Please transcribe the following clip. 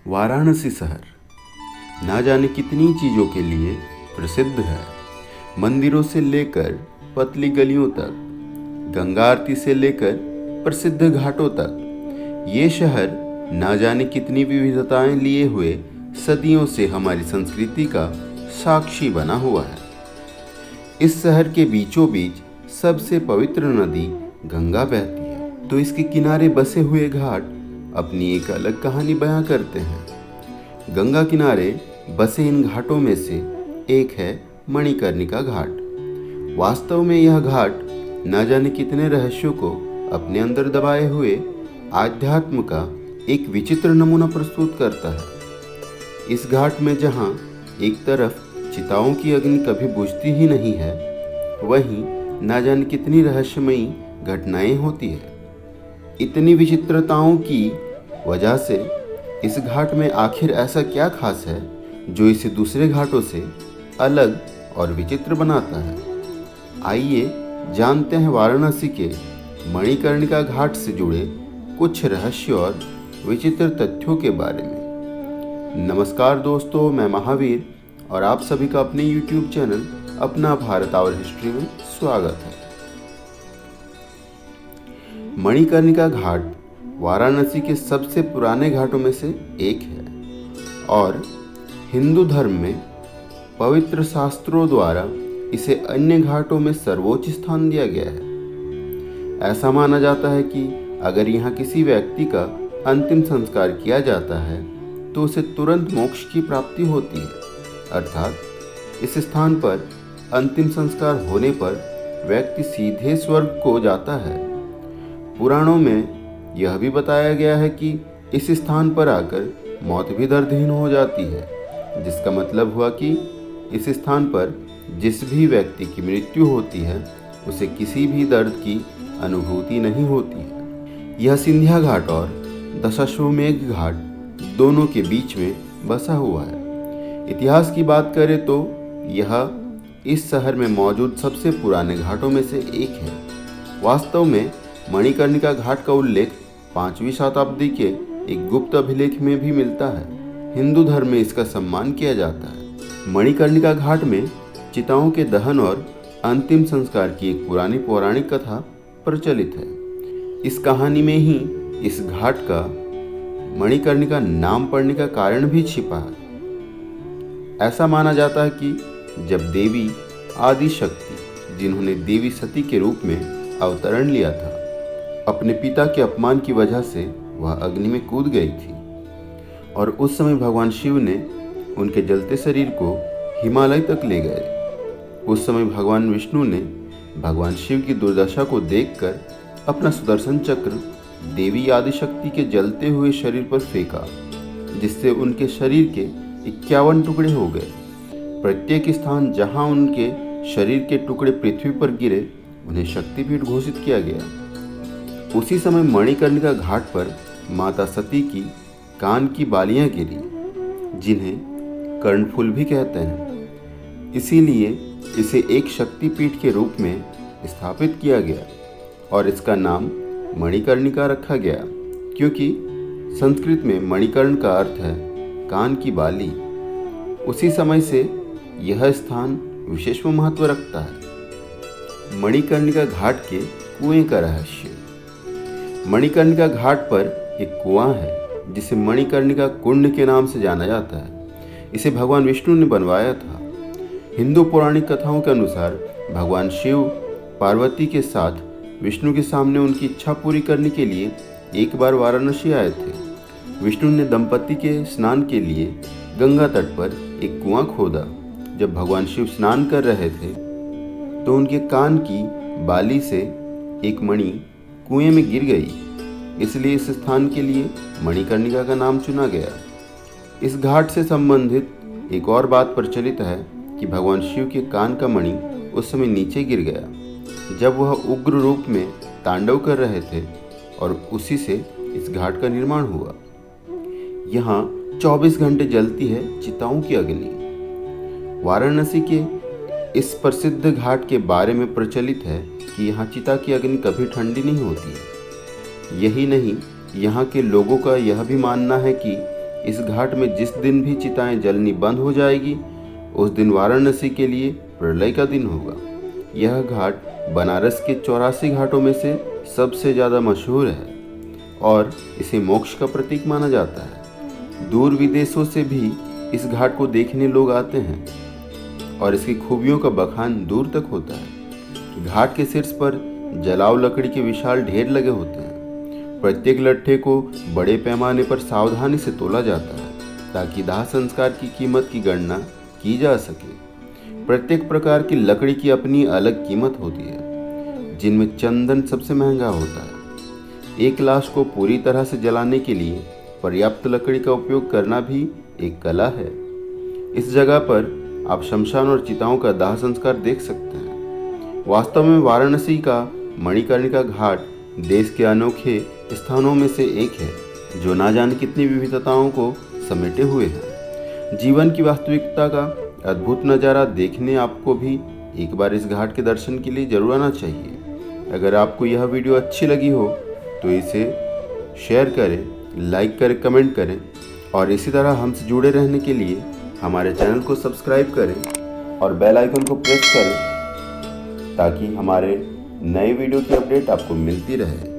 वाराणसी शहर ना जाने कितनी चीज़ों के लिए प्रसिद्ध है। मंदिरों से लेकर पतली गलियों तक, गंगा आरती से लेकर प्रसिद्ध घाटों तक, ये शहर ना जाने कितनी विविधताएं लिए हुए सदियों से हमारी संस्कृति का साक्षी बना हुआ है। इस शहर के बीचों बीच सबसे पवित्र नदी गंगा बहती है, तो इसके किनारे बसे हुए घाट अपनी एक अलग कहानी बयां करते हैं। गंगा किनारे बसे इन घाटों में से एक है मणिकर्णिका घाट। वास्तव में यह घाट न जाने कितने रहस्यों को अपने अंदर दबाए हुए आध्यात्म का एक विचित्र नमूना प्रस्तुत करता है। इस घाट में जहाँ एक तरफ चिताओं की अग्नि कभी बुझती ही नहीं है, वहीं न जाने कितनी रहस्यमयी घटनाएं होती है। इतनी विचित्रताओं की वजह से इस घाट में आखिर ऐसा क्या खास है जो इसे दूसरे घाटों से अलग और विचित्र बनाता है। आइए जानते हैं वाराणसी के मणिकर्णिका घाट से जुड़े कुछ रहस्य और विचित्र तथ्यों के बारे में। नमस्कार दोस्तों, मैं महावीर और आप सभी का अपने YouTube चैनल अपना भारत और हिस्ट्री में स्वागत है। मणिकर्णिका घाट वाराणसी के सबसे पुराने घाटों में से एक है और हिंदू धर्म में पवित्र शास्त्रों द्वारा इसे अन्य घाटों में सर्वोच्च स्थान दिया गया है। ऐसा माना जाता है कि अगर यहाँ किसी व्यक्ति का अंतिम संस्कार किया जाता है तो उसे तुरंत मोक्ष की प्राप्ति होती है, अर्थात इस स्थान पर अंतिम संस्कार होने पर व्यक्ति सीधे स्वर्ग को जाता है। पुराणों में यह भी बताया गया है कि इस स्थान पर आकर मौत भी दर्दहीन हो जाती है, जिसका मतलब हुआ कि इस स्थान पर जिस भी व्यक्ति की मृत्यु होती है उसे किसी भी दर्द की अनुभूति नहीं होती है। यह सिंधिया घाट और दशाश्वमेध घाट दोनों के बीच में बसा हुआ है। इतिहास की बात करें तो यह इस शहर में मौजूद सबसे पुराने घाटों में से एक है। वास्तव में मणिकर्णिका घाट का उल्लेख 5वीं शताब्दी के एक गुप्त अभिलेख में भी मिलता है। हिंदू धर्म में इसका सम्मान किया जाता है। मणिकर्णिका घाट में चिताओं के दहन और अंतिम संस्कार की एक पुरानी पौराणिक कथा प्रचलित है। इस कहानी में ही इस घाट का मणिकर्णिका नाम पड़ने का कारण भी छिपा है। ऐसा माना जाता है कि जब देवी आदि शक्ति, जिन्होंने देवी सती के रूप में अवतरण लिया था, अपने पिता के अपमान की वजह से वह अग्नि में कूद गई थी और उस समय भगवान शिव ने उनके जलते शरीर को हिमालय तक ले गए। उस समय भगवान विष्णु ने भगवान शिव की दुर्दशा को देखकर अपना सुदर्शन चक्र देवी आदिशक्ति के जलते हुए शरीर पर फेंका, जिससे उनके शरीर के 51 टुकड़े हो गए। प्रत्येक स्थान जहां उनके शरीर के टुकड़े पृथ्वी पर गिरे, उन्हें शक्तिपीठ घोषित किया गया। उसी समय मणिकर्णिका घाट पर माता सती की कान की बालियां गिरी, जिन्हें कर्णफूल भी कहते हैं। इसीलिए इसे एक शक्तिपीठ के रूप में स्थापित किया गया और इसका नाम मणिकर्णिका रखा गया, क्योंकि संस्कृत में मणिकर्ण का अर्थ है कान की बाली। उसी समय से यह स्थान विशेष महत्व रखता है। मणिकर्णिका घाट के कुएं का रहस्य। मणिकर्णिका घाट पर एक कुआं है जिसे मणिकर्णिका कुंड के नाम से जाना जाता है। इसे भगवान विष्णु ने बनवाया था। हिंदू पौराणिक कथाओं के अनुसार भगवान शिव पार्वती के साथ विष्णु के सामने उनकी इच्छा पूरी करने के लिए एक बार वाराणसी आए थे। विष्णु ने दंपति के स्नान के लिए गंगा तट पर एक कुआं खोदा। जब भगवान शिव स्नान कर रहे थे तो उनके कान की बाली से एक मणि कुएं में गिर गई, इसलिए इस स्थान के लिए मणिकर्णिका का नाम चुना गया। इस घाट से संबंधित एक और बात प्रचलित है कि भगवान शिव के कान का मणि उस समय नीचे गिर गया जब वह उग्र रूप में तांडव कर रहे थे और उसी से इस घाट का निर्माण हुआ। यहाँ 24 घंटे जलती है चिताओं की अग्नि। वाराणसी के इस प्रसिद्ध घाट के बारे में प्रचलित है कि यहाँ चिता की अग्नि कभी ठंडी नहीं होती है। यही नहीं, यहाँ के लोगों का यह भी मानना है कि इस घाट में जिस दिन भी चिताएं जलनी बंद हो जाएगी उस दिन वाराणसी के लिए प्रलय का दिन होगा। यह घाट बनारस के 84 घाटों में से सबसे ज़्यादा मशहूर है और इसे मोक्ष का प्रतीक माना जाता है। दूर विदेशों से भी इस घाट को देखने लोग आते हैं और इसकी खूबियों का बखान दूर तक होता है। घाट के शीर्ष पर जलाव लकड़ी के विशाल ढेर लगे होते हैं। प्रत्येक लट्ठे को बड़े पैमाने पर सावधानी से तोला जाता है ताकि दाह संस्कार की कीमत की गणना की जा सके। प्रत्येक प्रकार की लकड़ी की अपनी अलग कीमत होती है, जिनमें चंदन सबसे महंगा होता है। एक लाश को पूरी तरह से जलाने के लिए पर्याप्त लकड़ी का उपयोग करना भी एक कला है। इस जगह पर आप शमशान और चिताओं का दाह संस्कार देख सकते हैं। वास्तव में वाराणसी का मणिकर्णिका घाट देश के अनोखे स्थानों में से एक है जो ना जाने कितनी विविधताओं को समेटे हुए हैं। जीवन की वास्तविकता का अद्भुत नज़ारा देखने आपको भी एक बार इस घाट के दर्शन के लिए जरूर आना चाहिए। अगर आपको यह वीडियो अच्छी लगी हो तो इसे शेयर करें, लाइक करें, कमेंट करें और इसी तरह हमसे जुड़े रहने के लिए हमारे चैनल को सब्सक्राइब करें और बेल आइकन को प्रेस करें ताकि हमारे नए वीडियो की अपडेट आपको मिलती रहे।